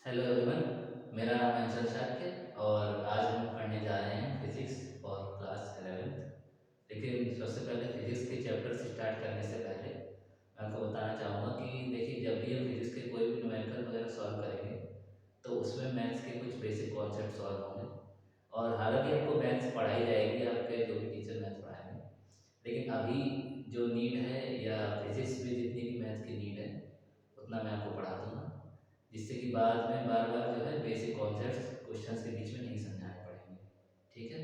Hello everyone, मेरा नाम है अंशल शाक्य और आज हम पढ़ने जा रहे हैं फिजिक्स और क्लास 11th। लेकिन सबसे पहले फिजिक्स के चैप्टर से स्टार्ट करने से पहले मैं आपको बताना चाहूँगा कि देखिए, जब भी हम फिजिक्स के कोई भी न्यूमेरिकल वगैरह सॉल्व करेंगे तो उसमें मैथ्स के कुछ बेसिक कॉन्सेप्ट सॉल्व होंगे। और हालांकि आपको मैथ्स पढ़ाई जाएगी, आपके जो भी टीचर मैथ्स पढ़ाएंगे, लेकिन अभी जो नीड है या फिजिक्स में जितनी भी मैथ्स की नीड है उतना मैं आपको पढ़ा दूँगा, जिससे कि बाद में बार बार जो है बेसिक कॉन्सेप्ट्स क्वेश्चंस के बीच में नहीं समझाने पड़ेंगे। ठीक है,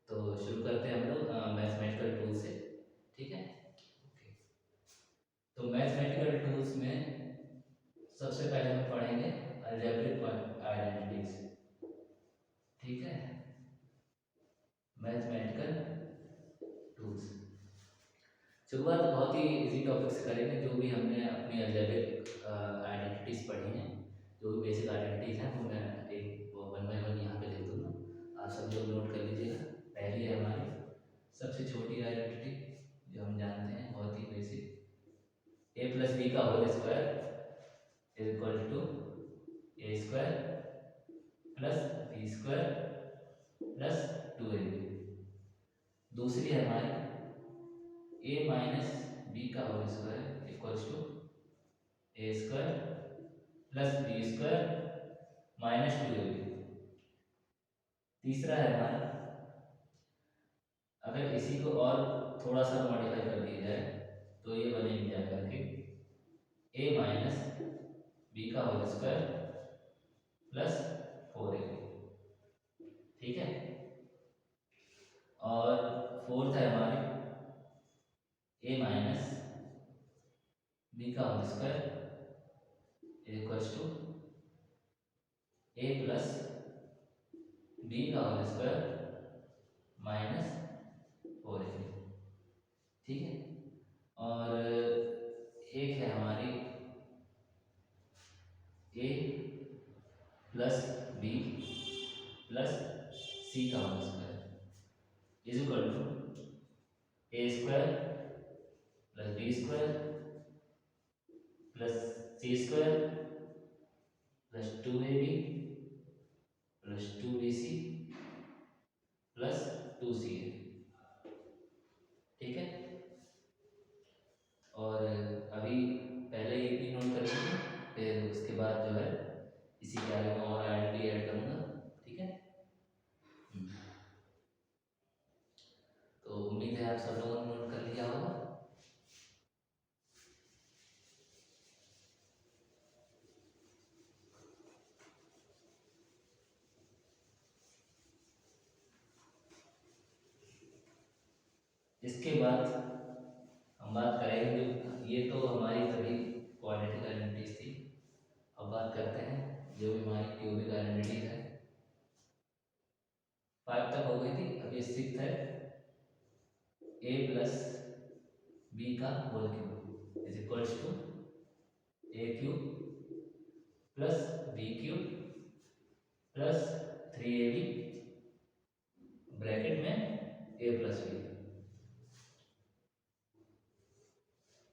तो शुरू करते हैं हम लोग मैथमेटिकल टूल से। ठीक है, ओके। तो मैथमेटिकल टूल्स में सबसे पहले हम पढ़ेंगे अलजेब्रिक आइडेंटिटीज। ठीक है, मैथमेटिकल टूल्स शुरुआत बहुत ही इजी टॉपिक से करेंगे। जो भी हमने अपनी अलजेब्रिक आइडेंटिटीज पढ़ी हैं, जो भी बेसिक आइडेंटिटीज हैं, वो मैं एक वन बाय वन यहाँ पे लिख दूँगा, आप सब लोग नोट कर लीजिएगा। पहली है हमारी सबसे छोटी आइडेंटिटी, जो हम जानते हैं बहुत ही बेसिक, ए प्लस बी का whole square is equal to A square plus B square plus 2ab। दूसरी है हमारी ए माइनस बी का whole square equals to A square plus B square minus 2ab। तीसरा है हमारा, अगर इसी को और थोड़ा सा मॉडिफाई कर दिया जाए तो ये बनेगी जा करके ए माइनस बी का होल स्क्वायर प्लस 4ab। ठीक है, और फोर्थ है हमारी ए माइनस बी का whole square equals to A plus B का होल स्क्वायर माइनस 4ab। ठीक है, और एक है हमारी a plus B plus c का whole square is equal to A square plus B square plus C square plus 2ab plus 2bc plus 2ca। ठीक है, और अभी पहले ये भी नोट कर लीजिए, फिर उसके बाद जो है इसी के आगे मैं और आइडेंटिटी ऐड करूँगा। ठीक है, तो उम्मीद है आप सब लोगों ने नोट कर लिया होगा। इसके बाद हम बात करेंगे, ये तो हमारी सभी क्वाड्रेटिक आइडेंटिटीज थी। अब बात करते हैं जो भी हमारी क्यूबिक आइडेंटिटीज है। 5 तक हो गई थी, अभी 6 है ए प्लस बी का whole cube is equals to A cube plus B cube plus 3ab bracket में ए प्लस बी।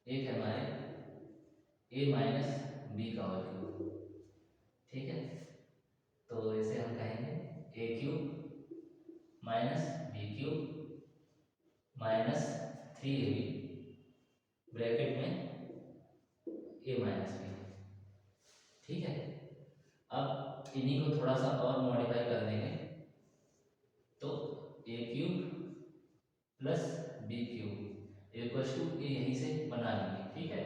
एक है हमारे ए माइनस बी का होल क्यूब। ठीक है, तो इसे हम कहेंगे A cube minus B cube minus 3ab bracket में ए माइनस बी। ठीक है, अब इन्हीं को थोड़ा सा और मॉडिफाई कर देंगे, तो A cube plus B cube equals to A यहीं से बना लेंगे। ठीक है,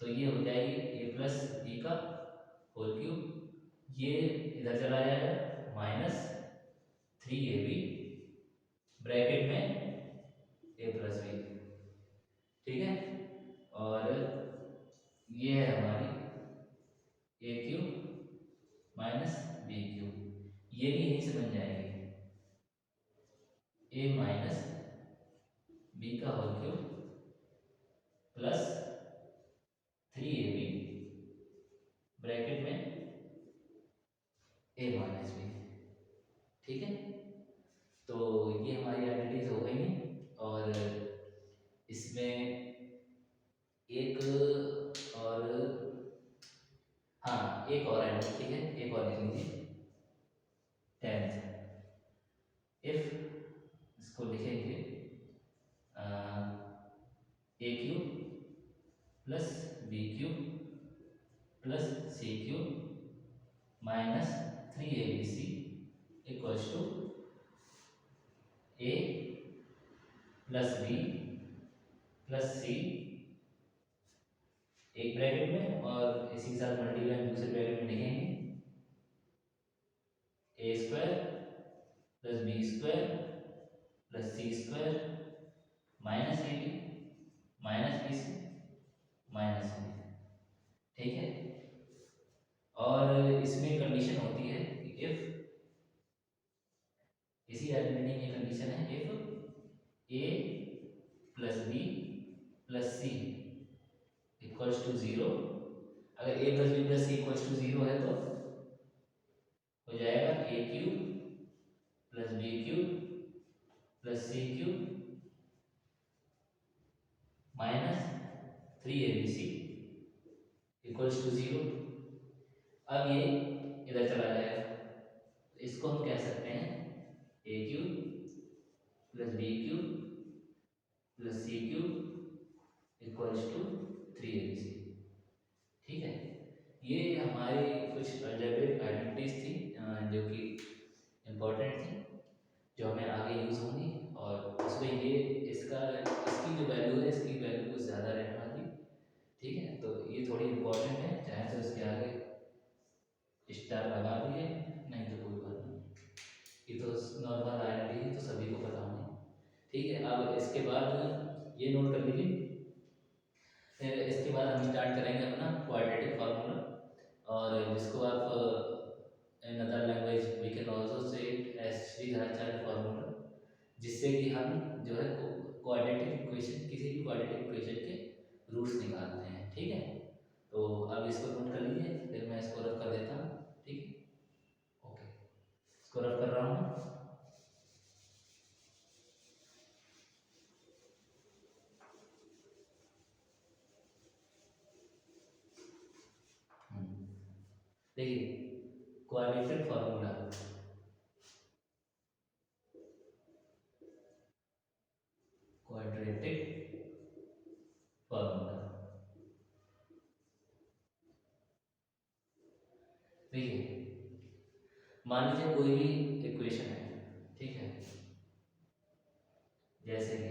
तो ये हो जाएगी ए प्लस बी का होल क्यूब, ये इधर चला जाएगा माइनस 3ab ब्रैकेट में ए प्लस बी। ठीक है, और ये है हमारी a cube minus B cube, ये भी यहीं से बन जाएगी ए माइनस बी का whole cube plus 3ab bracket में ए माइनस बी। ठीक है, तो ये हमारी आइडेंटिटीज हो गई हैं, और इसमें एक और हाँ एक और है, ठीक है, एक और लिख लीजिए। 10th इफ, इसको लिखेंगे A cube plus B cube plus C cube minus 3abc equals to A plus B plus C एक ब्रैकेट में और इसी के साथ मल्टीप्लाई दूसरे ब्रैकेट में लिखेंगे A square plus B square plus C square minus A B minus B C minus C, ठीक है। और इसमें कंडीशन होती है कि इफ, इसी आइडेंटिटी की कंडीशन है, if A plus B plus C equals to 0, अगर A plus B plus C equals to 0 है तो हो जाएगा A cube plus B cube plus C cube minus 3abc equals to 0। अब ये इधर चला जाएगा, तो इसको हम कह सकते हैं A cube plus B cube plus C cube equals to 3abc, ठीक है। ये हमारी कुछ अलजेब्रिक आइडेंटिटीज थी जो कि इम्पोर्टेंट थी, जो हमें आगे यूज़ होंगी। और उसमें ये इसकी जो वैल्यू है, इसकी वैल्यू कुछ ज़्यादा रहने वाली, ठीक है। तो ये थोड़ी इम्पोर्टेंट है, चाहे तो इसके आगे स्टार लगा दिए, नहीं तो कोई बात नहीं, ये तो नॉर्मल आइडेंटिटी है तो सभी को पता होंगे, ठीक है। अब इसके बाद ये नोट कर लीजिए, फिर इसके बाद हम स्टार्ट करेंगे अपना क्वाड्रेटिक फार्मूला, और जिसको आप in other language we can also say it as Sridharacharya formula, जिससे कि हम जो है क्वाड्रेटिक इक्वेशन, किसी भी क्वाड्रेटिक इक्वेशन के रूट्स निकालते हैं, ठीक है। तो अब इसको नोट कर लीजिए, फिर मैं इसको रफ कर देता हूँ, ठीक है। ओके, इसको रफ कर रहा हूँ। देखिए क्वाड्रेटिक फार्मूला, क्वाड्रेटिक फार्मूला, देखिए मान लीजिए कोई भी इक्वेशन है, ठीक है, जैसे कि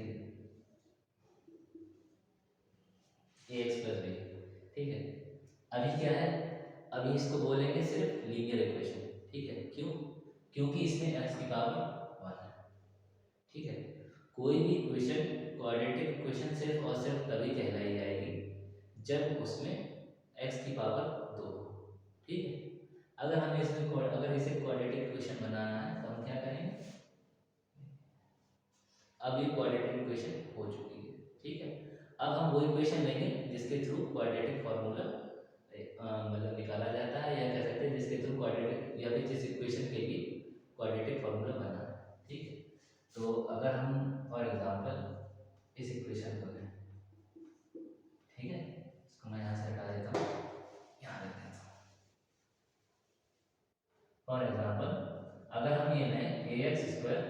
ए एक्स प्लस बी, ठीक है। अभी क्या है, अभी इसको बोलेंगे सिर्फ लीनियर इक्वेशन, ठीक है। क्यों? क्योंकि इसमें एक्स की पावर 1 है, ठीक है। कोई भी इक्वेशन क्वाड्रेटिक इक्वेशन सिर्फ और सिर्फ तभी कहलाई जाएगी जब उसमें एक्स की पावर 2 हो, ठीक है। अगर हमें अगर इसे क्वाड्रेटिक इक्वेशन बनाना है तो हम क्या करेंगे, अब ये क्वाड्रेटिक इक्वेशन हो चुकी है, ठीक है। अब हम वो इक्वेशन लेंगे जिसके थ्रू क्वाड्रेटिक फार्मूला मतलब निकाला जाता है, या कह सकते हैं जिसके थ्रू क्वाड्रेटिक, या फिर जिस इक्वेशन के लिए क्वाड्रेटिक फार्मूला बना है, ठीक है। तो अगर हम फॉर एग्जांपल इस इक्वेशन को लें, ठीक है, इसको मैं यहाँ से हटा देता हूँ, यहाँ रख देता हूँ। फॉर एग्जांपल अगर हम ये लें A X square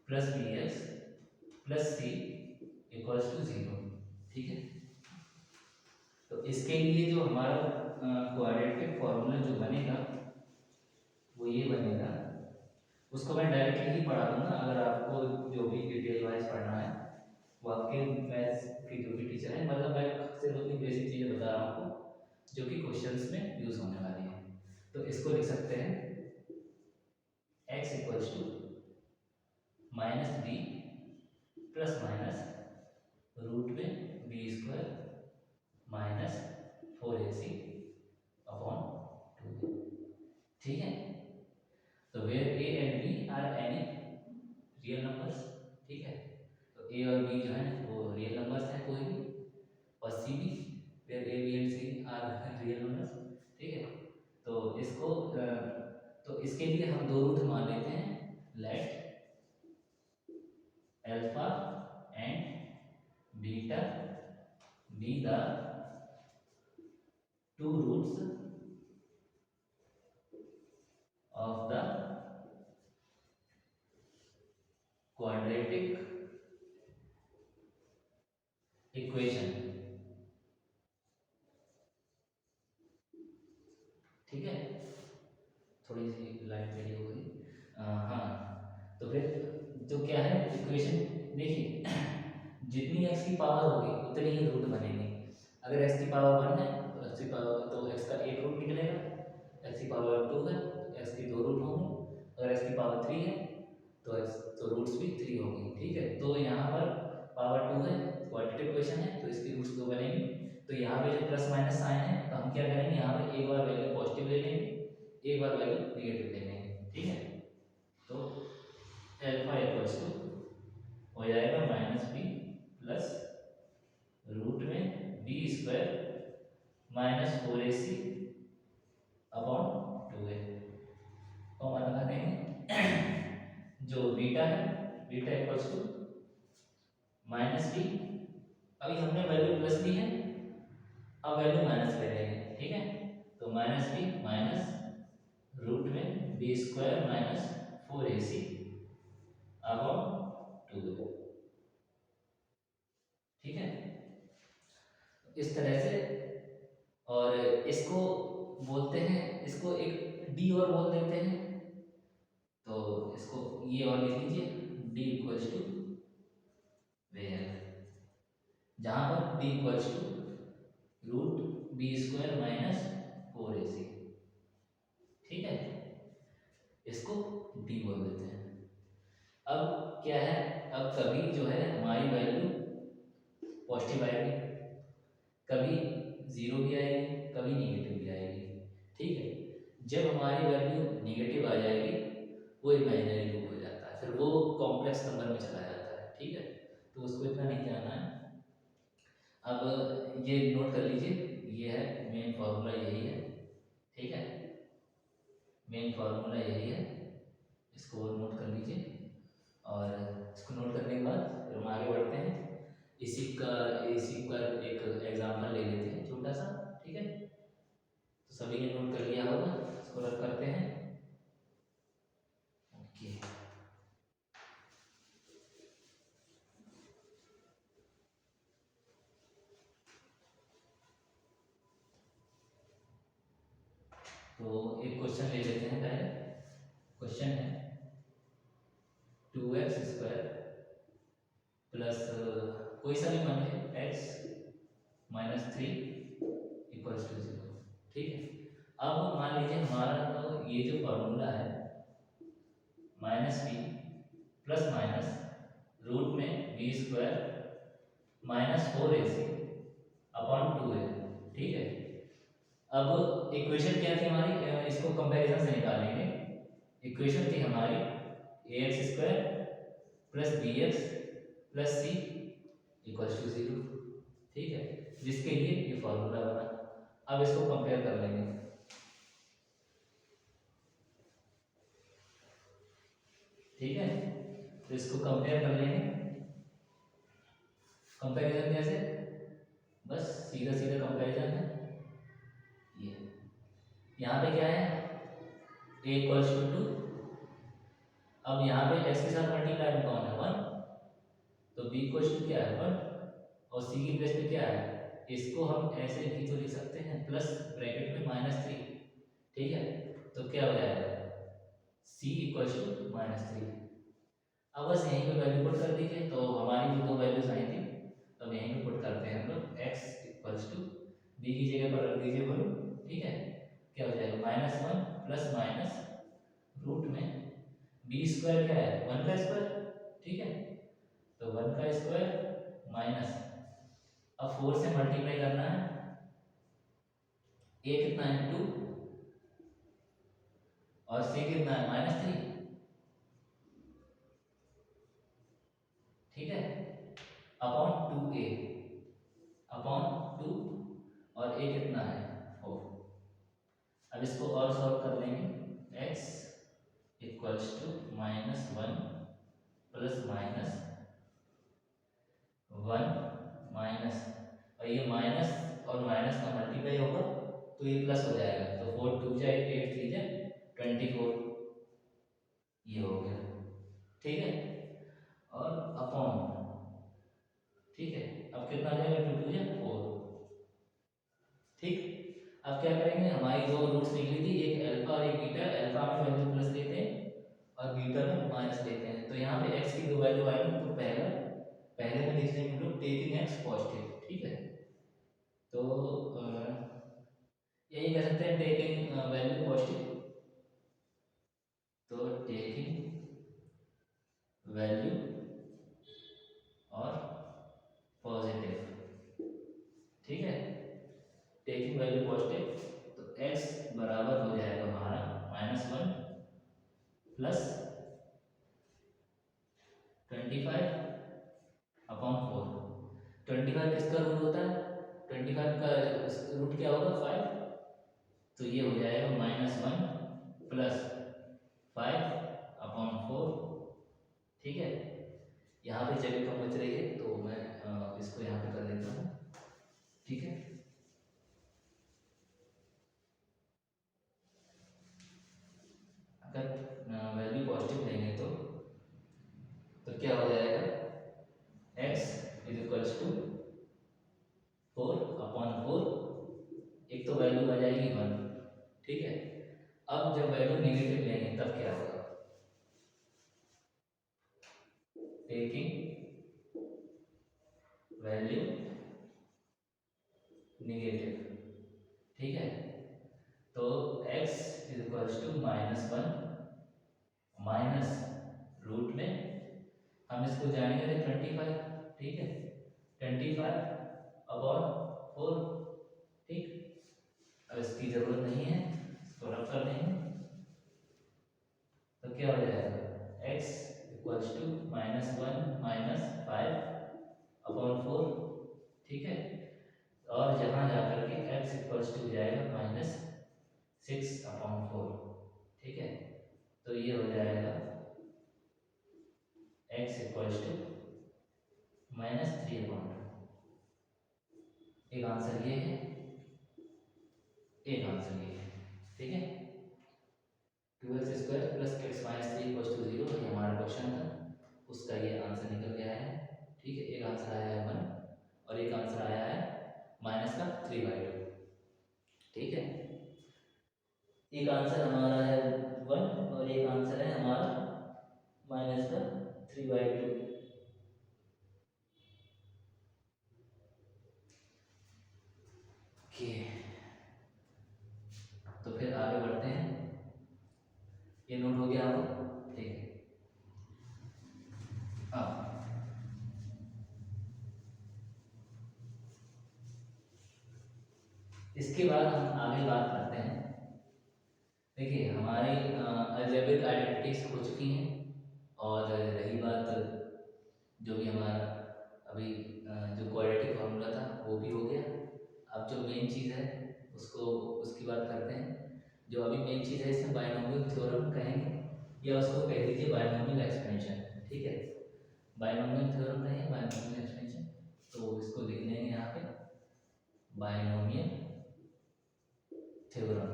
plus B X plus C equals to 0, ठीक है। तो इसके लिए जो हमारा क्वाड्रेटिक फार्मूला जो बनेगा वो ये बनेगा, उसको मैं डायरेक्टली ही पढ़ा दूंगा, अगर आपको जो भी डिटेल वाइज पढ़ना है वो आपके मैथ्स के जो भी टीचर हैं, मतलब मैं सिर्फ अपनी बेसिक चीज़ें बता रहा हूँ आपको जो कि क्वेश्चंस में यूज़ होने वाली है। तो इसको लिख सकते हैं x equals to minus B plus minus root में B square minus 4ac upon 2, ठीक है। तो where A and B are any real numbers, ठीक है। तो ए और बी जो है वो रियल नंबर्स हैं कोई भी, और सी भी, where a b and c are real numbers, ठीक है। तो इसको तो इसके लिए हम दो रूट मान लेते हैं, let alpha and beta be the two roots ठीक है, थोड़ी सी लाइट चली हो गई। हाँ, तो फिर जो क्या है इक्वेशन देखिए, जितनी एक्स की पावर होगी उतने ही रूट बनेंगे। अगर एक्स की पावर 1 है तो एक्स की पावर तो एक्स का एक रूट निकलेगा, एक्स की पावर 2 है तो एक्स के दो रूट होंगे, अगर एक्स की पावर 3 है तो एक्स तो रूट्स भी 3 होंगे। ठीक है, तो यहाँ पर पावर 2 है, क्वाड्रेटिक इक्वेशन है तो इसकी रूट्स 2 बनेंगी। तो यहाँ पे जो प्लस माइनस साइन है तो हम क्या करेंगे, यहाँ पे एक बार वैल्यू पॉजिटिव ले लेंगे, एक बार वैल्यू निगेटिव ले लेंगे। ठीक है, तो एल्फा इक्वल्स टू हो जाएगा माइनस बी प्लस रूट में B square minus 4ac upon 2a। Common लगा देंगे, जो बीटा है beta equals to minus b, अभी हमने वैल्यू प्लस दी है, अब वैल्यू माइनस ले लेंगे। ठीक है, तो माइनस बी माइनस रूट में B square minus 4ac upon 2। ठीक है, इस तरह से। और इसको बोलते हैं, इसको एक डी और बोल देते हैं, तो इसको ये और लिख लीजिए, डी इक्वल्स टू वेयर, जहाँ पर D equals to root b square minus 4ac। ठीक है, इसको डी बोल देते हैं। अब क्या है, अब कभी जो है हमारी वैल्यू पॉजिटिव आएगी, कभी जीरो भी आएगी, कभी निगेटिव भी आएगी। ठीक है, जब हमारी वैल्यू निगेटिव आ जाएगी वो इमेजिनरी रूट हो जाता है, फिर वो कॉम्प्लेक्स नंबर में चला जाता है। ठीक है, तो उसको इतना नहीं जानना है। अब ये नोट कर लीजिए, ये है मेन फार्मूला, यही है। ठीक है, मेन फार्मूला यही है, इसको नोट कर लीजिए। और इसको नोट करने के बाद फिर हम आगे बढ़ते हैं। इसी पर एक एग्जांपल ले लेते हैं छोटा सा। ठीक है, तो सभी ने नोट कर लिया होगा, इसको रख करते हैं। ओके, तो एक क्वेश्चन ले लेते हैं पहले। क्वेश्चन है 2x² प्लस कोई सा भी मान लीजिए x माइनस 3 इक्वल्स टू 0। ठीक है, अब मान लीजिए हमारा तो ये जो फॉर्मूला है minus B plus minus root में B square minus 4ac upon 2a। ठीक है, अब इक्वेशन क्या थी हमारी, इसको कंपैरिजन से निकालेंगे। इक्वेशन थी हमारी ax² plus bx plus c equals to 0। ठीक है, जिसके लिए ये फॉर्मूला बना। अब इसको कंपेयर कर लेंगे। ठीक है, तो इसको कंपेयर कर लेंगे। कंपैरिजन कैसे, बस सीधा सीधा कंपैरिजन है। ये यहाँ पे क्या है, a इक्वल्स टू 2, अब यहाँ पे x के साथ मल्टीप्लाई में कौन है 1, तो b इक्वल्स टू क्या है 1, और c की प्लेस पे क्या है, इसको हम ऐसे भी तो लिख सकते हैं प्लस ब्रैकेट में -3। ठीक है, तो क्या हो जाएगा c इक्वल्स टू -3। अब बस यहीं पे वैल्यू पुट कर दीजिए, तो हमारी जो दो वैल्यूज आई थी अब यहीं पे पुट करते हैं हम लोग। x इक्वल्स टू b की जगह पर रख दीजिए 1। ठीक है, क्या हो जाएगा -1 प्लस माइनस रूट में बी स्क्वायर क्या है 1 का स्क्वायर। ठीक है, तो 1 का स्क्वायर माइनस, अब 4 से मल्टीप्लाई करना है, a कितना है 2 और c कितना है -3। ठीक है, अपॉन 2a अपॉन 2 और a कितना है 4। अब इसको और सॉल्व कर लेंगे। x equals to -1 plus minus 1 minus, और ये माइनस और माइनस का मल्टीप्लाई होगा तो ये प्लस हो जाएगा, तो 4 2 जा 8 3 जा 24, ये हो गया। ठीक है, और अपॉन, ठीक है, अब कितना आ जाएगा 2 2 जा 4। ठीक, अब क्या करेंगे, हमारी दो रूट्स निकली थी, एक अल्फा और एक बीटा। अल्फा में वैल्यू प्लस लेते हैं और बीटा में माइनस लेते हैं। तो यहाँ पे x की दो वैल्यू आएगी, तो पहले में लिख देंगे हम लोग टेकिंग x पॉजिटिव, ठीक है। तो यही कह सकते हैं टेकिंग वैल्यू पॉजिटिव। तो टेकिंग वैल्यू और पॉजिटिव, ठीक है। टेकिंग वैल्यू पॉजिटिव, तो x बराबर हो जाएगा हमारा -1 प्लस 25/4। 25 किसका रूट होता है? 25 का रूट क्या होगा? 5। तो ये हो जाएगा -1 प्लस 5/4, ठीक है। यहाँ पे जगह कम बच रही है, तो मैं इसको यहाँ पे कर देता हूँ, ठीक है। अगर वैल्यू पॉजिटिव लेंगे तो क्या हो जाएगा? x is equals to 4/4। एक तो वैल्यू आ जाएगी 1, ठीक है। अब जब वैल्यू नेगेटिव लेंगे तब क्या होगा? टेकिंग वैल्यू नेगेटिव, ठीक है। तो x is equals to -1 minus root में हम इसको जानेंगे 25, ठीक है। 25/4, ठीक। अब इसकी जरूरत नहीं है, इसको रब कर देंगे। तो क्या हो जाएगा? x इक्वल्स टू -1 माइनस 5/4, ठीक है। और जहां जाकर के x इक्वल्स टू हो जाएगा -6/4, ठीक है। तो ये हो जाएगा x इक्वल्स टू -3/2। एक आंसर ये है, एक आंसर ये है, ठीक है। 2x² plus x minus 3 equals to 0, ये हमारा क्वेश्चन था, उसका ये आंसर निकल गया है, ठीक है। एक आंसर आया है 1 और एक आंसर आया है -3/2, ठीक है। एक आंसर हमारा है 1 और एक आंसर है हमारा -3/2। ओके, तो फिर आगे बढ़ते हैं। ये नोट हो गया आपको, ठीक है। हाँ, इसके बाद हम आगे बात करते हैं। देखिए, हमारी अलजेब्रिक आइडेंटिटीज हो चुकी हैं, और रही बात जो भी हमारा अभी जो क्वाड्रेटिक फार्मूला था वो भी हो गया। अब जो मेन चीज़ है उसकी बात करते हैं। जो अभी मेन चीज़ है, इसमें बाइनोमियल थ्योरम कहेंगे, या उसको कह दीजिए बाइनोमियल एक्सपेंशन, ठीक है। बाइनोमियल थ्योरम कहेंगे, बाइनोमियल एक्सपेंशन। तो इसको लिख लेंगे यहाँ पे, बाइनोमियल थ्योरम,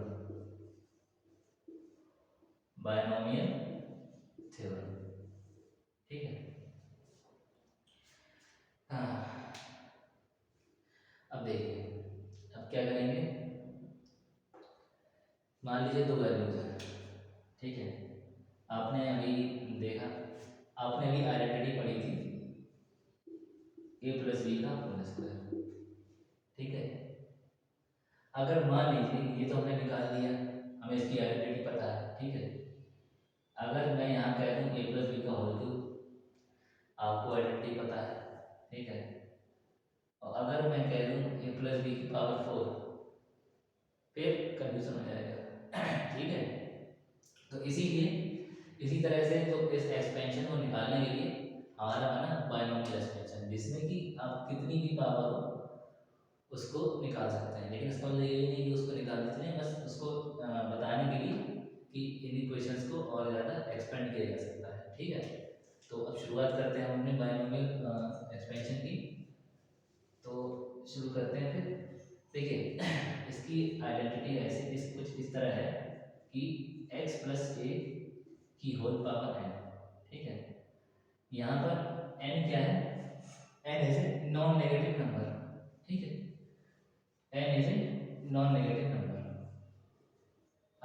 बाइनोमियल थ्योरम, ठीक है। हाँ, अब देखिए, अब क्या करेंगे। मान लीजिए दो वैल्यूज हैं, ठीक है। आपने अभी देखा, आपने अभी आइडेंटिटी पढ़ी थी a प्लस बी का होल स्क्वायर, ठीक है। अगर मान लीजिए, ये तो हमने निकाल लिया, हमें इसकी आइडेंटिटी पता है, ठीक है। अगर मैं यहाँ कह दूँ a प्लस बी का होल क्यूब, आपको आइडेंटिटी पता है, ठीक है। और अगर मैं कह दूँ a प्लस बी की पावर 4, फिर कंफ्यूजन हो जाएगा, ठीक है। तो इसीलिए इसी तरह से तो इस एक्सपेंशन को निकालने के लिए हमारा बना बाइनोमियल एक्सपेंशन, जिसमें कि आप कितनी भी पावर हो उसको निकाल सकते हैं। लेकिन इसका मतलब ये नहीं कि उसको निकाल देते हैं, बस उसको बताने के लिए कि इन इक्वेशंस को और ज़्यादा एक्सपेंड किया जा सकता है, ठीक है। तो अब शुरुआत करते हैं हम अपने बाइनोमियल एक्सपेंशन की। तो शुरू करते हैं फिर। देखिए, इसकी आइडेंटिटी ऐसे कुछ इस तरह है कि x प्लस ए की होल पावर n, ठीक है। यहाँ पर n क्या है? n is a non negative number, ठीक है। n is a non negative number,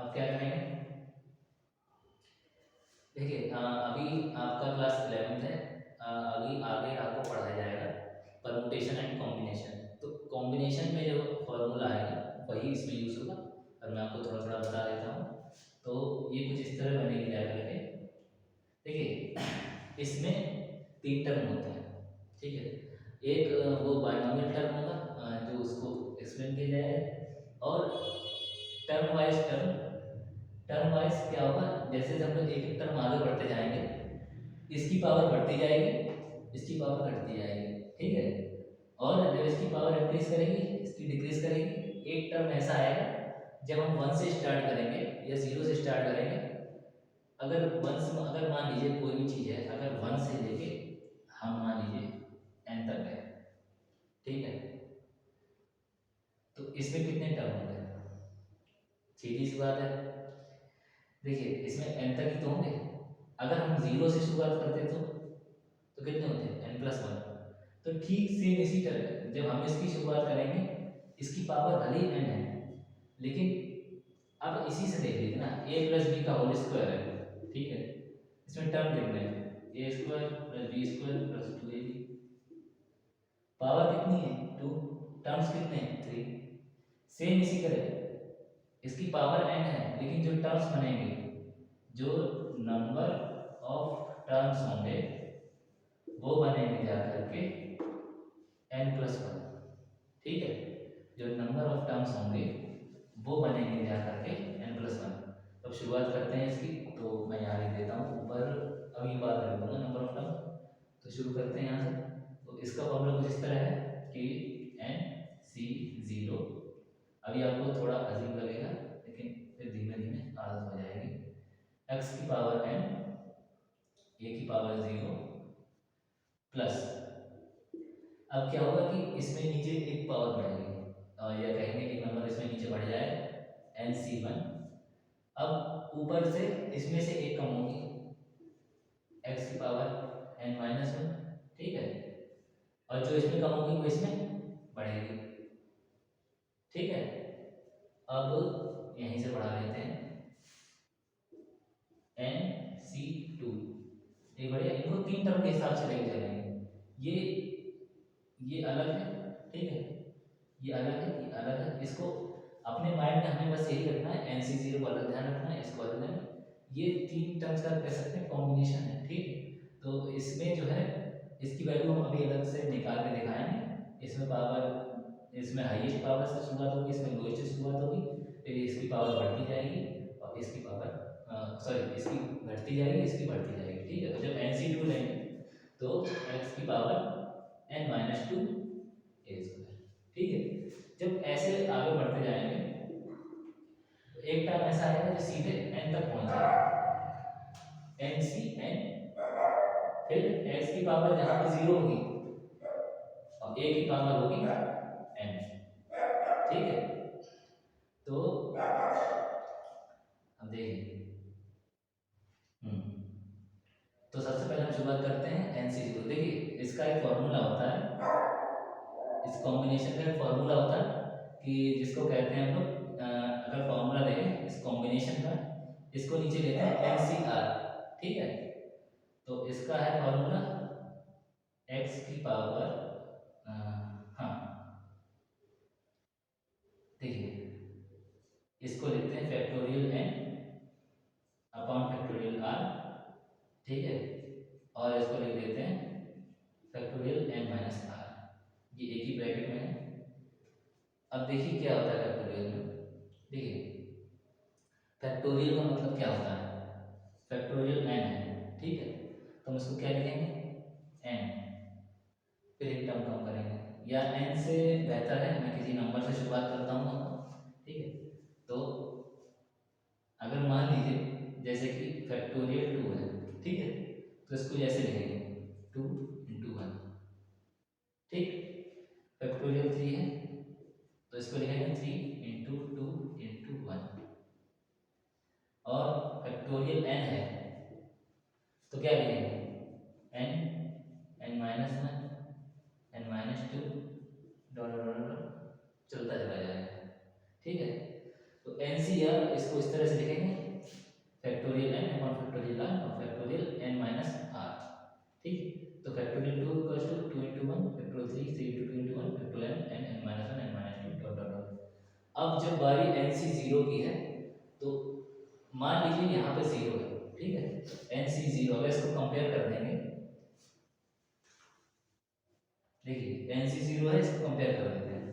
अब क्या करेंगे, देखिए अभी आपका क्लास 11th है, अभी आगे आपको पढ़ाया जाएगा परमुटेशन एंड कॉम्बिनेशन। तो कॉम्बिनेशन में जो फॉर्मूला आएगा वही इसमें यूज़ होगा, और मैं आपको थोड़ा थोड़ा बता देता हूँ। तो ये कुछ इस तरह बनेगी जा करके, देखिए इसमें 3 टर्म होते हैं, ठीक है। एक वो बाइनोमियल टर्म होगा, जो उसको एक्सप्लेन किया जाएगा, और टर्म वाइज टर्म वाइज क्या होगा, जैसे हम लोग एक एक टर्म आगे बढ़ते जाएंगे, इसकी पावर बढ़ती जाएगी, इसकी पावर घटती जाएगी, ठीक है। और जब इसकी पावर इंक्रीज करेगी, इसकी डिक्रीज करेगी। एक टर्म ऐसा आएगा जब हम 1 से स्टार्ट करेंगे या 0 से स्टार्ट करेंगे, अगर 1 से, अगर मान लीजिए कोई भी चीज़ है, अगर 1 से लेके हम मान लीजिए n तक है, ठीक है, तो इसमें कितने टर्म होंगे, सीधी सी बात है। देखिए इसमें n तक ही तो होंगे, अगर हम 0 से शुरुआत करते तो कितने होते हैं, n+1। तो ठीक सेम इसी तरह जब हम इसकी शुरुआत करेंगे, इसकी पावर भले ही n है, लेकिन अब इसी से देख लीजिए ना, a+b का होल स्क्वायर है, ठीक है। इसमें टर्म कितने हैं, a² + b² + 2ab, पावर कितनी है 2, टर्म्स कितने हैं 3। सेम इसी तरह इसकी पावर n है, लेकिन जो टर्म्स बनेंगे, जो नंबर ऑफ टर्म्स होंगे वो बनेंगे जाकर के n+1, ठीक है। जो नंबर ऑफ टर्म्स होंगे वो बनेंगे जाकर के n+1। अब शुरुआत करते हैं इसकी, तो मैं यहाँ लिख देता हूँ ऊपर, अभी बात कर दूंगा नंबर ऑफ टर्म। तो शुरू करते हैं यहाँ से। तो इसका फॉर्मूला कुछ इस तरह है कि NC0, अभी आपको थोड़ा अजीब लगेगा, लेकिन फिर धीमे धीमे आदत हो जाएगी। x की पावर n, a की पावर 0 प्लस, अब क्या होगा कि इसमें नीचे एक पावर बढ़ेगी, या कहेंगे एक नंबर इसमें नीचे बढ़ जाए, NC1। अब ऊपर से इसमें से एक कम होगी, x की पावर n-1, ठीक है, और जो इसमें कम होगी वो इसमें बढ़ेगी, ठीक है। अब यहीं से बढ़ा लेते हैं NC2, ये बढ़िया, इनको 3 टर्म के हिसाब से लेके चलेंगे। ये अलग है, ठीक है, ये अलग है, ये अलग है। इसको अपने माइंड में हमें बस यही रखना है, NC0 को अलग ध्यान रखना है, इसको अलग ध्यान। ये 3 टर्म्स का कह सकते हैं कॉम्बिनेशन है, ठीक। तो इसमें जो है इसकी वैल्यू हम अभी अलग से निकाल के दिखाएंगे। इसमें पावर, इसमें हाईएस्ट पावर से शुरुआत होगी, इसमें लोएस्ट से शुरुआत होगी, फिर इसकी पावर बढ़ती जाएगी, और इसकी पावर सॉरी इसकी घटती जाएगी, इसकी बढ़ती जाएगी, ठीक है। तो जब NC2 लेंगे तो x की पावर n-2 a², ठीक है। जब ऐसे आगे बढ़ते जाएंगे तो एक टाइम ऐसा आएगा जो सीधे n तक पहुंच जाएगा, NCn, फिर x की पावर जहाँ पे 0 होगी और a की पावर होगी n, ठीक है। तो अब देखिए, तो सबसे पहले हम शुरुआत करते हैं NC0। देखिए इसका एक फॉर्मूला होता है, इस कॉम्बिनेशन का एक फॉर्मूला होता है कि जिसको कहते हैं हम लोग, अगर फॉर्मूला देखें इस कॉम्बिनेशन का, इसको नीचे लेते हैं NCR, ठीक है। तो इसका है फॉर्मूला x की पावर, हाँ देखिए इसको लिखते हैं factorial n upon factorial r, ठीक है, और इसको लिख देते हैं फैक्टोरियल n-r, ये एक ही ब्रैकेट में है। अब देखिए क्या होता है फैक्टोरियल में, देखिए फैक्टोरियल का मतलब क्या होता है, फैक्टोरियल n है, ठीक है, तो हम इसको क्या लिखेंगे n, फिर एक टर्म कम करेंगे, या n से बेहतर है मैं किसी नंबर से शुरुआत करता हूँ आपको, ठीक है। तो अगर मान लीजिए जैसे कि फैक्टोरियल 2 है, ठीक है, तो इसको जैसे लिखेंगे 2 × 1, ठीक। फैक्टोरियल 3 है तो इसको लिखेंगे 3 × 2 × 1, और फैक्टोरियल n है तो क्या लिखेंगे n, n-1, n-2, dot dot dot चलता चला जाएगा, ठीक है। तो NCR इसको इस तरह से लिखेंगे, factorial n upon factorial r और फैक्टोरियल n माइनस r। ठीक, तो factorial 2 equals to 2 into 1, factorial 3 3 into 2 into 1, factorial n n minus 1 n minus 2 dot dot डॉट। अब जब बारी NC0 की है तो मान लीजिए यहाँ पे 0 है, ठीक है, NC0 अगर इसको कंपेयर कर देंगे, देखिए NC0 है, इसको कंपेयर कर देते हैं,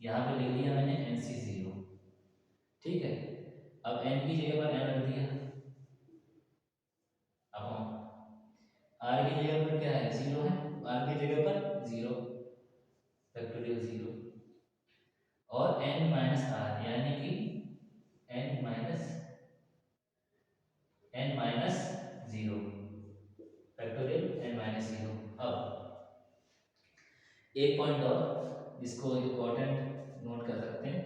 यहाँ पे लिख लिया मैंने NC0, ठीक है। अब n की जगह पर n रख दिया, अब r की जगह पर क्या है, 0 है, r की जगह पर 0, फैक्टोरियल 0, और n माइनस r यानी कि n minus 0, factorial n minus 0। अब एक पॉइंट और जिसको इम्पोर्टेंट नोट कर सकते हैं,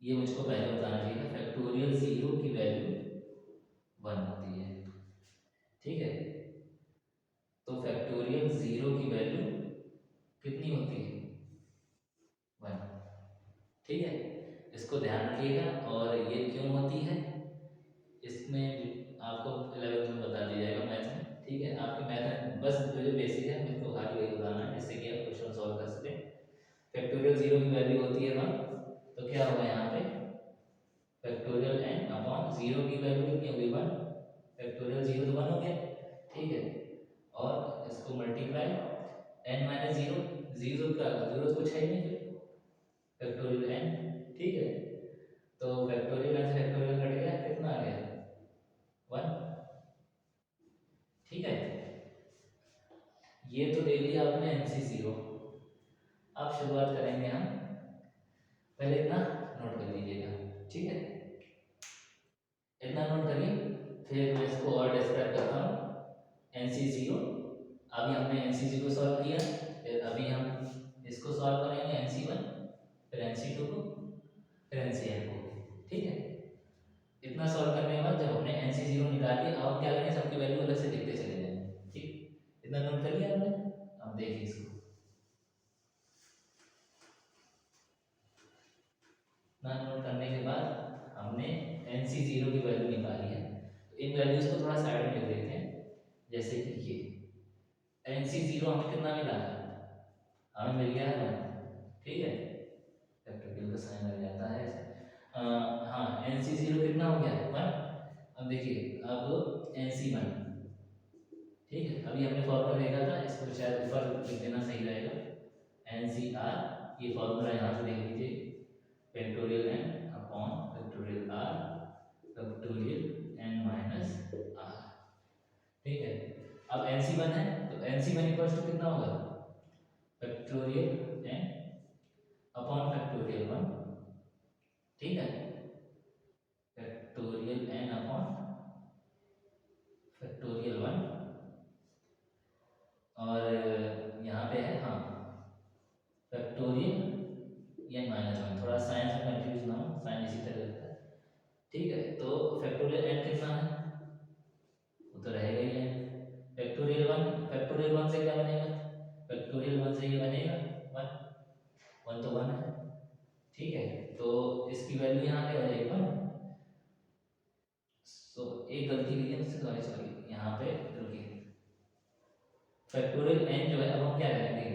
ये मुझको पहले बताना चाहिए, फैक्टोरियल 0 की वैल्यू 1 होती है, ठीक है। तो फैक्टोरियल 0 की वैल्यू कितनी होती है, 1, ठीक है। इसको ध्यान रखिएगा, और ये क्यों होती है इसमें आपको 11th में बता दिया जाएगा मैथ में, ठीक है। आपके मैथ में बस जो बेसिक है मुझको खाली वही बताना है, जिससे कि आप क्वेश्चन सॉल्व कर सकें। फैक्टोरियल 0 की वैल्यू होती है 1, तो क्या होगा यहाँ पे, फैक्टोरियल n अपॉन 0 की वैल्यू कितनी होगी, 1, फैक्टोरियल 0 तो 1 हो गया, ठीक है, और इसको मल्टीप्लाई n माइनस 0, 0 का 0 तो कुछ है ही नहीं, फिर फैक्टोरियल n, ठीक है। तो फैक्टोरियल n से फैक्टोरियल कट गया, कितना आ गया, 1, ठीक है। ये तो देख लिया आपने NC0। अब शुरुआत करेंगे हम, पहले इतना नोट कर लीजिएगा, ठीक है, इतना नोट करिए, फिर मैं इसको और डिस्क्राइब करता हूँ। NC0, अभी हमने NC0 सॉल्व किया, फिर अभी हम इसको सॉल्व करेंगे NC1, फिर NC2 को, फिर NCn को, ठीक है। इतना सॉल्व करने के बाद जब हमने NC0 निकाल लिया, अब क्या करेंगे, सबकी वैल्यू अलग से लिखते चले जाएंगे, ठीक, इतना नोट कर लिया आपने। अब देखिए इसको ना, नोट करने के बाद हमने NC0 की वैल्यू निकाली है, तो इन वैल्यूज को थोड़ा साइड में लिख देते हैं, जैसे कि ये NC0 हमें कितना मिला है, हमें मिल गया है 1, ठीक है, फैक्टोरियल का साइन लग जाता है हाँ, NC0 कितना हो गया, 1। अब देखिए, अब NC1, ठीक है, अभी हमने फॉर्मूला देखा था, इसको शायद ऊपर लिख देना सही रहेगा, NCR, ये फॉर्मूला यहाँ से देख लीजिए, factorial n upon factorial r factorial n minus r, ठीक है। अब NC1 है, तो NC1 इक्वल्स टू कितना होगा, फैक्टोरियल n अपॉन फैक्टोरियल 1, ठीक है, फैक्टोरियल n अपॉन फैक्टोरियल 1, और यहाँ पे है हाँ फैक्टोरियल n माइनस 1, थोड़ा साइंस में कंफ्यूज ना हो, साइन इसी तरह रहता है, ठीक है। तो फैक्टोरियल n कितना है, वो तो रहेगा ही n, फैक्टोरियल 1 से क्या बनेगा, फैक्टोरियल 1 से ये बनेगा 1, 1 तो 1 है, ठीक है। तो इसकी वैल्यू यहाँ क्या हो जाएगी, 1। सो एक गलती की है मुझसे, सॉरी सॉरी, यहाँ पे रुकिए, फैक्टोरियल n जो है, अब हम क्या करेंगे,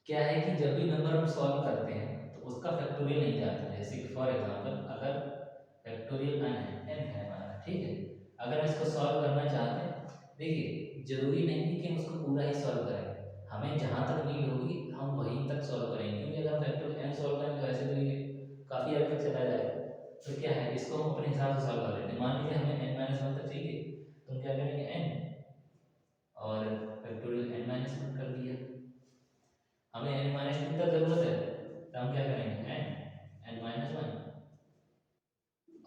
क्या है कि जब भी नंबर हम सॉल्व करते हैं तो उसका फैक्टोरियल नहीं जाता, जैसे कि फॉर एग्जांपल अगर फैक्टोरियल n है हमारा, ठीक है, अगर हम इसको सॉल्व करना चाहते हैं, देखिए जरूरी नहीं है कि हम उसको पूरा ही सॉल्व करें, हमें जहाँ तक नीड होगी हम वहीं तक सॉल्व करेंगे, क्योंकि अगर हम फैक्टोरियल n सॉल्व करें तो ऐसे तो ये काफ़ी आगे तक चला जाएगा, तो क्या है, इसको हम अपने हिसाब से सॉल्व कर लेते हैं। मान लीजिए हमें n माइनस 1 तक चाहिए, तो हम क्या करेंगे, n और फैक्टोरियल n माइनस 1 कर दिया, हमें n माइनस 2 तक जरूरत है, तो हम क्या करेंगे, n माइनस 1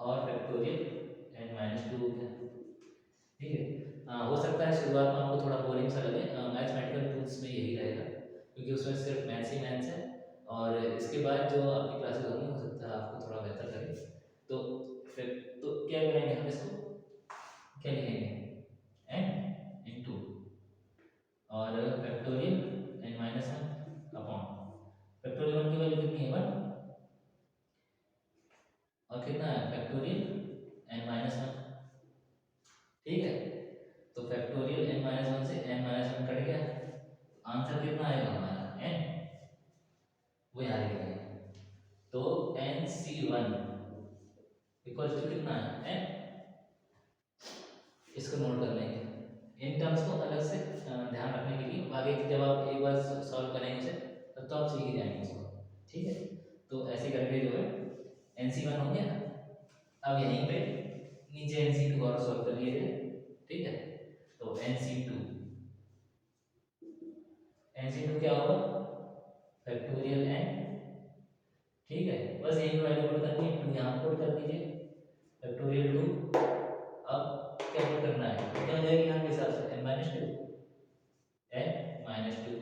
और फैक्टोरियल n माइनस 2 हो गया, ठीक है। हो सकता है शुरुआत में आपको थोड़ा बोरिंग सा लगे, मैथमेटिकल टूल्स में यही रहेगा, क्योंकि उसमें सिर्फ मैथ्स ही मैथ्स है, और इसके बाद जो आपकी क्लासेस होंगी हो सकता है आपको थोड़ा बेहतर लगे, तो फिर तो क्या करेंगे, हम इसको क्या लिखेंगे, n इंटू और factorial n minus 1 upon factorial 1 की वैल्यू कितनी है, 1, फैक्टोरियल n माइनस वन। ठीक है, तो फैक्टोरियल n माइनस वन से n माइनस वन कट गया, आंसर कितना आएगा हमारा n, वो यहाँ लिख देंगे। तो NC1 इक्वल टू कितना है n, इसको नोट कर लेंगे। इन टर्म्स को अलग से ध्यान रखने के लिए आगे जब आप एक बार सॉल्व करेंगे इसे तो आप सीख ही जाएंगे इसको। ठीक है, तो ऐसे करके जो है NC1 हो गया। अब यहीं पे नीचे NC2 और सॉल्व कर लिए जाए। ठीक है, तो NC2 क्या होगा, फैक्टोरियल n। ठीक है, बस यही वैल्यू पुट करनी है, 2 यहाँ पुट कर दीजिए, फैक्टोरियल 2। अब क्या पुट करना है, क्या हो जाएगी यहाँ के हिसाब से n माइनस टू।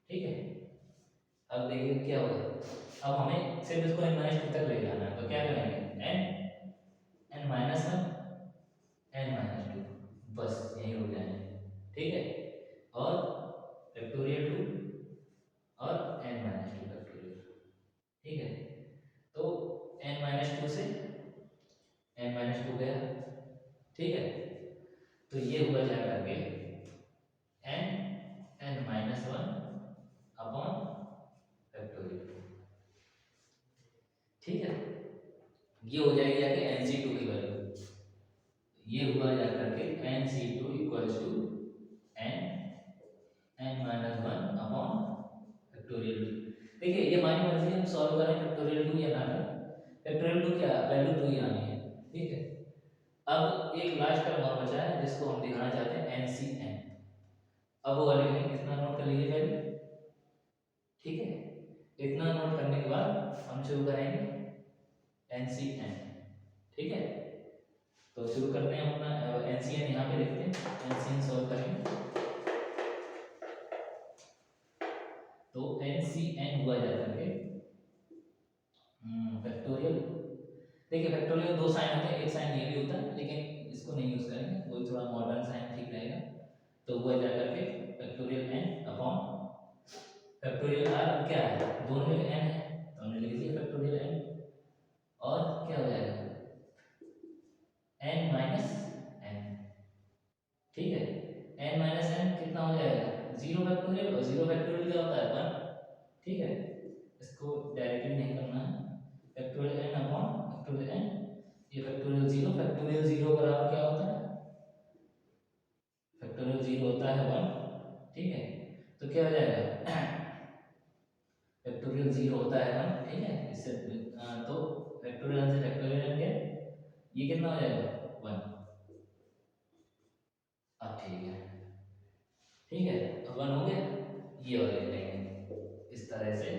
ठीक है, अब देखिए क्या होगा, अब हमें सिर्फ इसको n माइनस टू तक ले जाना है, तो क्या करेंगे n minus one n minus to, बस यही हो जाएंगे। ठीक है, और फैक्टोरियल 2 और n माइनस टू फैक्टोरियल। ठीक है, तो n माइनस टू से n माइनस टू गया। ठीक है, तो ये हुआ जा करके n minus one upon factorial. ठीक है, ये हो जाएगी आगे NC2 की वैल्यू, ये हुआ जा करके NC2 equals to n minus one upon factorial 2। देखिए ये हमारी मर्जी है, हम सॉल्व करें फैक्टोरियल 2 या ना करें, फैक्टोरियल 2 क्या वैल्यू 2 ही आनी है। ठीक है, अब एक लास्ट टर्म और बचा है जिसको हम दिखाना चाहते हैं NCN। अब वो वाले लिखेंगे, इतना नोट कर लीजिए पहले। ठीक है, इतना नोट करने के बाद हम शुरू करेंगे NCN। ठीक है, तो शुरू करते हैं अपना NCN, यहाँ पे लिखते हैं NCN सॉल्व करेंगे। तो NCN हुआ जा करके फैक्टोरियल। देखिए फैक्टोरियल दो साइन होते हैं, एक साइन ये भी होता है लेकिन इसको नहीं यूज करेंगे, वही थोड़ा मॉडर्न साइन ठीक रहेगा। तो हुआ जा करके factorial n upon factorial r, क्या है दोनों में n है तो हमने लिख दिया फैक्टोरियल n, और क्या हो जाएगा n माइनस n। ठीक है, n माइनस n कितना हो जाएगा, 0 फैक्टोरियल, और 0 फैक्टोरियल क्या होता है 1। ठीक है, इसको डायरेक्टली नहीं करना है, factorial n upon factorial n, ये फैक्टोरियल 0, फैक्टोरियल 0 बराबर क्या होता है, फैक्टोरियल 0 होता है 1। ठीक है, तो क्या हो जाएगा फैक्टोरियल 0 होता है 1। ठीक है, इससे तो फैक्टोरियल 1 से फैक्टोरियल n गया, ये कितना हो जाएगा 1। अब ठीक है, ठीक है, तो 1 हो गया, ये और ले लेंगे इस तरह से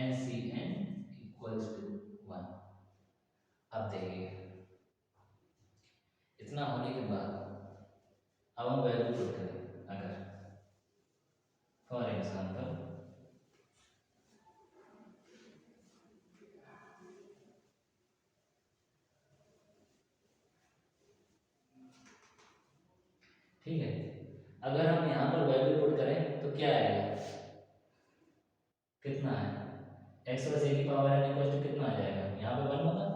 NCN इक्वल्स टू 1। अब देखिए इतना होने के बाद अब हम वैल्यू पुट करें, अगर फॉर एग्जांपल ठीक है, अगर हम यहाँ पर वैल्यू पुट करें तो क्या आएगा, कितना है x प्लस a की पावर n इक्वल टू कितना आ जाएगा, यहाँ पे 1 होगा।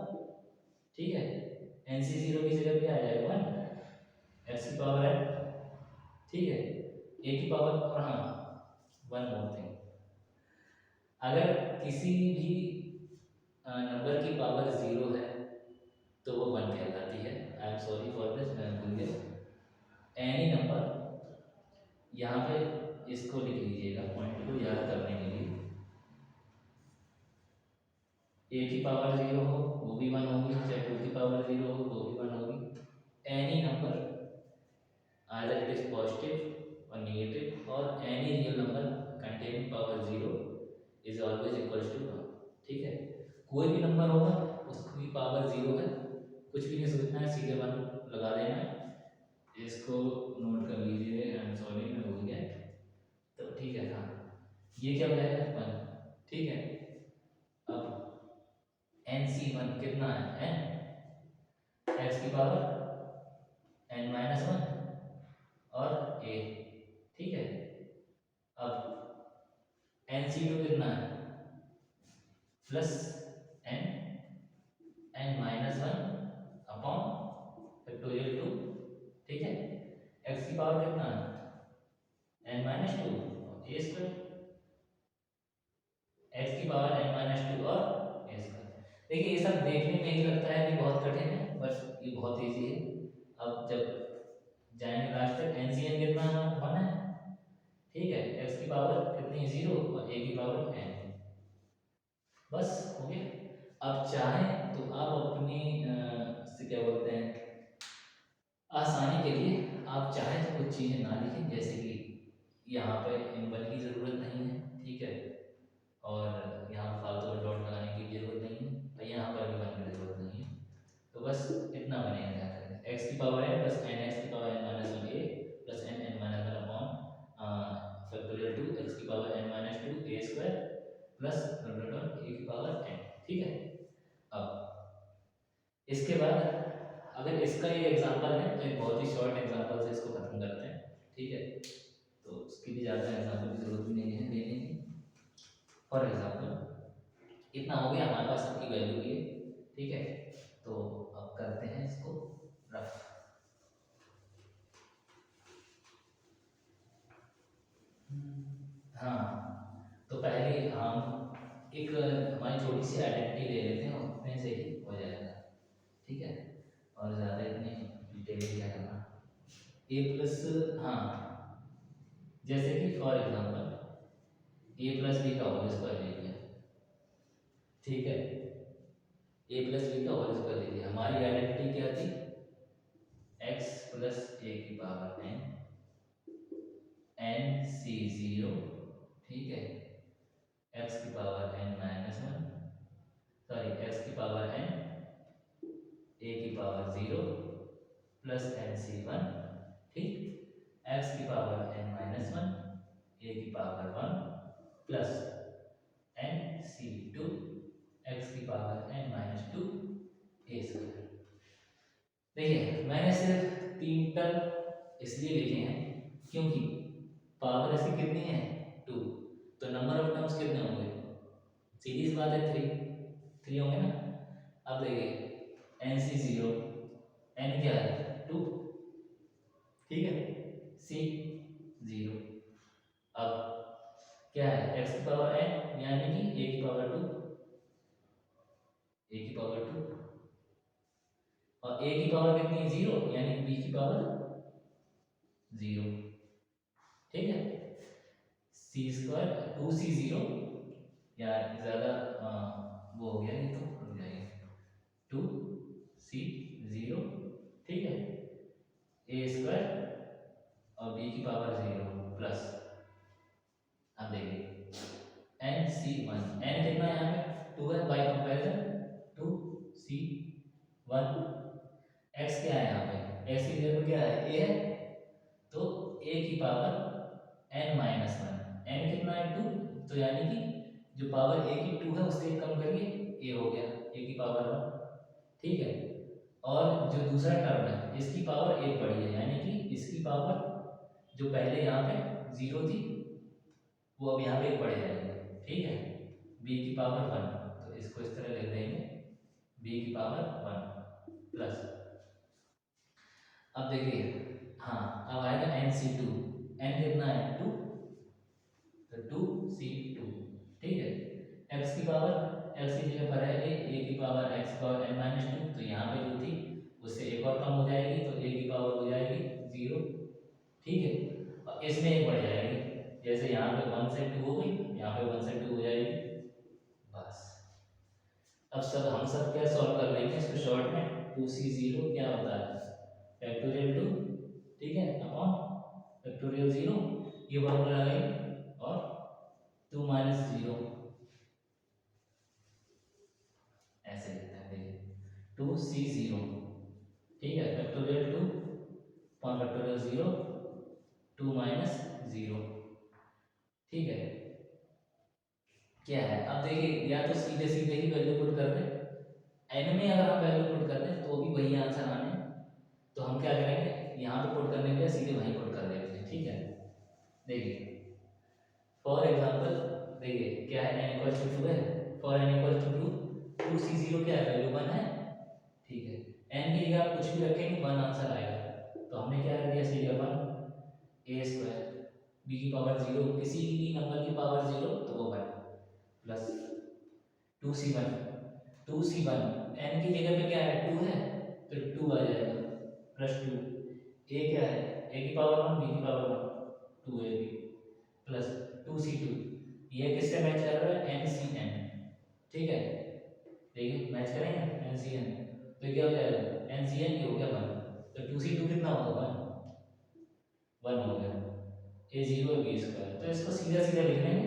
ठीक है, NC0 की जगह क्या आ जाएगा 1 x की पावर n। ठीक है, a की पावर, और हाँ वन मोर थिंग, अगर किसी भी नंबर की पावर 0 है तो वो 1 कहलाती है। I am sorry for this, मैं भूल गया। एनी नंबर, यहाँ पे इसको लिख लीजिएगा पॉइंट को याद करने के लिए, a की पावर 0 हो वो भी 1 होगी, चाहे 2 की पावर 0 हो वो भी 1 होगी। Any number either it is positive or negative, or any real number containing power 0 is always equals to 1। ठीक है, कोई भी नंबर होगा उसकी पावर 0 है, कुछ भी नहीं सोचना है, सीधे 1 लगा देना है। इसको नोट कर लीजिए, आई एम सॉरी मैं भूल गया। तो ठीक है, हाँ ये क्या हो जाएगा 1। ठीक है, अब NC1 कितना है n, x की पावर n माइनस वन और a। ठीक है, अब NC2 कितना है plus n n minus one upon factorial to, ठीक है। x की पावर कितना है n माइनस टू ए स्क्वायर, x की पावर n माइनस टू और ए स्क्वायर। देखिए ये सब देखने में ही लगता है कि बहुत कठिन है, बस ये बहुत इजी है। अब जब जाएंगे लास्ट तक, एनसीएन कितना है 1 है, ठीक है। x की पावर कितनी है 0 और a की पावर n, बस हो गया। अब चाहें तो आप अपनी से क्या बोलते हैं, आसानी के लिए आप चाहें तो कुछ चीज़ें ना लिखें, जैसे कि यहाँ पे एम्बल की ज़रूरत नहीं है, ठीक है, और यहाँ फालतू में डॉट लगाने की जरूरत नहीं है, और यहाँ पर भी बनाने की जरूरत नहीं है। तो बस इतना बनेगा, क्या करें, एक्स की power n plus N X की power n minus one A plus N N minus one upon factorial two x की पावर n माइनस टू ए स्क्वायर प्लस ए की पावर n, ठीक है। अब इसके बाद अगर इसका ये एग्जांपल है तो एक बहुत ही शॉर्ट एग्जांपल से इसको खत्म करते हैं, ठीक है। तो उसकी भी ज़्यादा एग्जांपल की जरूरत भी नहीं है लेने की। फॉर एग्जांपल इतना हो गया हमारे पास सबकी वैल्यू की, ठीक है। तो अब करते हैं इसको रफ। हाँ, तो पहले हम एक हमारी छोटी सी आइडेंटिटी ले लेते हैं, उसमें से ही हो जाएगा, ठीक है। और ज़्यादा इतनी डिटेल क्या करना। ए प्लस, हाँ, जैसे कि for example a plus B का होल स्क्वायर ले लिया, ठीक है। ए प्लस बी का होल स्क्वायर ले लिया, हमारी आइडेंटिटी क्या थी, एक्स प्लस ए की power n, n C zero, ठीक है, एक्स की power n minus one, sorry x की पावर एन ए की power zero plus n C one, ठीक, एक्स की power n minus one a की power one plus n C two x की power n minus two ए square. देखिए मैंने सिर्फ 3 term इसलिए लिखे हैं क्योंकि पावर इसकी कितनी है 2, तो नंबर ऑफ टर्म्स कितने होंगे, सीधी सी बात है 3 होंगे ना। अब देखिए एन सी जीरो, एन क्या है 2, ठीक है, सी जीरो। अब क्या है एक्स की पावर एन यानी कि ए की पावर 2, ए की पावर 2, और ए की पावर कितनी है 0 यानी कि बी की पावर 0, ठीक है। सी स्क्वायर 2c0 या ज़्यादा वो हो गया, नहीं तो रुक जाइए 2c0, ठीक है, ए स्क्वायर और बी की पावर 0 प्लस, अब देखिए एन सी वन, एन कितना है यहाँ पे 2 है बाई कंपेरिजन 2c1, एक्स क्या है यहाँ पे, एक्स की जगह क्या है ए है, तो ए की power n minus one, n कितना है 2, तो यानी कि जो पावर ए की 2 है उससे एक कम करिए, ए हो गया ए की पावर 1, ठीक है। और जो दूसरा टर्म है इसकी पावर एक बढ़ी है, यानी कि इसकी पावर जो पहले यहाँ पे 0 थी वो अब यहाँ पे एक बढ़ जाएगी, ठीक है, b की पावर 1, तो इसको इस तरह लिख देंगे b की पावर 1 प्लस, अब देखिए हाँ अब आएगा एन सी टू, एन कितना है 2, तो 2c2, ठीक है, x की पावर x की जगह पर है a की power x power n minus to, तो यहाँ पे जो थी उससे एक और कम हो जाएगी, तो a की पावर हो जाएगी 0, ठीक है, और इसमें एक बढ़ जाएगी, जैसे यहाँ पे 1 से 2 हो गई, यहाँ पे 1 से 2 हो जाएगी, बस। अब हम सब क्या सॉल्व कर लेंगे इसको शॉर्ट में, 2c0 क्या होता है फैक्टोरियल 2, ठीक है, अपॉन फैक्टोरियल 0, ये फॉर्मूला लगाइए, और 2 माइनस 0 ऐसे लिखते हैं, देखिए 2c0, ठीक है, फैक्टोरियल 2 अपॉन फैक्टोरियल 0, 2 माइनस 0, ठीक है। क्या है अब देखिए, या तो सीधे सीधे ही वैल्यू पुट कर दें, एन में अगर हम वैल्यू पुट कर दें तो भी वही आंसर आने, तो हम क्या करेंगे यहाँ पे पुट करने के लिए सीधे वहीं पुट कर देते हैं, ठीक है। देखिए फॉर एग्जांपल, देखिए क्या है n इक्वल टू 2 है, for n equal to 2, 2c0 क्या है वैल्यू 1 है, ठीक है, n की जगह आप कुछ भी रखेंगे 1 आंसर आएगा। तो हमने क्या कर दिया सीधे अपन ए स्क्वायर बी की पावर 0, किसी भी नंबर की पावर 0 तो वो 1 प्लस 2c1, 2c1 n की जगह पे क्या है 2 है तो 2 आ जाएगा प्लस 2, a क्या है a की पावर 1 b की पावर 1 2ab प्लस 2c2, ये किससे मैच कर रहा है ncn, ठीक है। देखिए मैच करेंगे ncn, तो ये क्या हो जाएगा ncn ये हो गया 1, तो 2c2 कितना होगा 1 हो गया, a 0 b स्क्वायर, तो इसको सीधा सीधा लिख लेंगे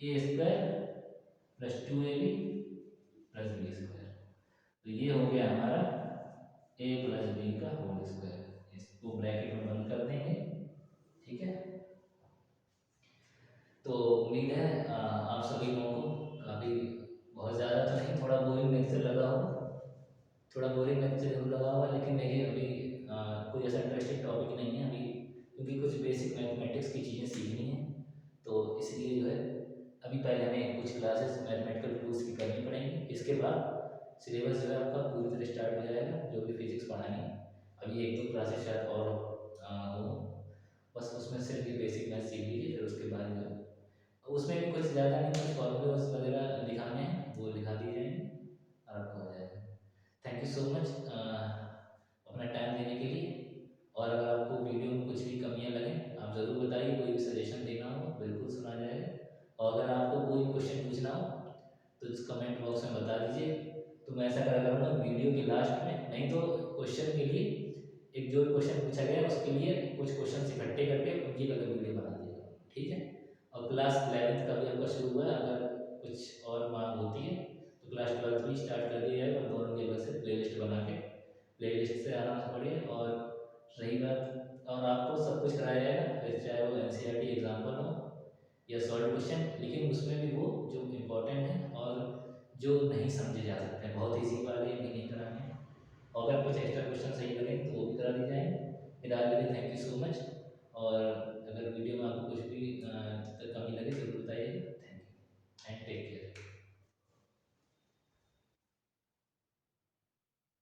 a square plus 2ab plus b square. तो ये हो गया हमारा a प्लस b का होल स्क्वायर, इसको ब्रैकेट में बंद कर देंगे, ठीक है। तो उम्मीद है आप सभी लोगों को काफ़ी बहुत ज़्यादा तो नहीं, थोड़ा बोरिंग लेक्चर लगा हो, थोड़ा बोरिंग लेक्चर जरूर लगा हुआ, लेकिन देखिए अभी कोई ऐसा इंटरेस्टिंग टॉपिक नहीं है अभी, क्योंकि कुछ बेसिक मैथमेटिक्स की चीज़ें सीखनी है, तो इसलिए जो है अभी पहले हमें कुछ क्लासेस मैथमेटिकल टूल्स की करनी पड़ेंगी, इसके बाद सिलेबस जो है आपका पूरी तरह स्टार्ट हो जाएगा, जो भी फिजिक्स पढ़ानी है। अभी एक दो क्लासेस शायद और हो, बस उसमें सिर्फ ये बेसिक मैथ सीख लीजिए, फिर उसके बाद जो है उसमें भी कुछ ज़्यादा नहीं, कुछ फॉर्मूलाज वगैरह लिखाने हैं वो लिखा दिए जाएंगे और आपका हो जाएगा। थैंक यू सो मच अपना टाइम देने के लिए, और अगर आपको वीडियो में कुछ भी कमियां लगें आप ज़रूर बताइए, कोई भी सजेशन देना हो बिल्कुल सुना जाएगा, और अगर आपको कोई क्वेश्चन पूछना हो तो इस कमेंट बॉक्स में बता दीजिए, तो मैं ऐसा करा करूँगा वीडियो के लास्ट में, नहीं तो क्वेश्चन के लिए एक जो क्वेश्चन पूछा गया उसके लिए कुछ क्वेश्चन इकट्ठे करके उनकी एक अलग वीडियो बना दिया, ठीक है। और क्लास 11th का भी आपका शुरू हुआ है, अगर कुछ और मांग होती है तो क्लास 12th भी स्टार्ट कर दिया जाएगा, और दोनों की अलग से प्लेलिस्ट बना के प्लेलिस्ट से आराम से पढ़िए। और रही बात, और आपको सब कुछ कराया जाएगा, फिर चाहे वो एनसीईआरटी एग्जाम्पल हो या सॉल्व क्वेश्चन, लेकिन उसमें भी वो जो इम्पोर्टेंट है और जो नहीं समझे जा सकते हैं, बहुत ईजी वाले भी नहीं कराने हैं, और अगर कुछ एक्स्ट्रा क्वेश्चन सही लगे तो वो भी करा दीजिए।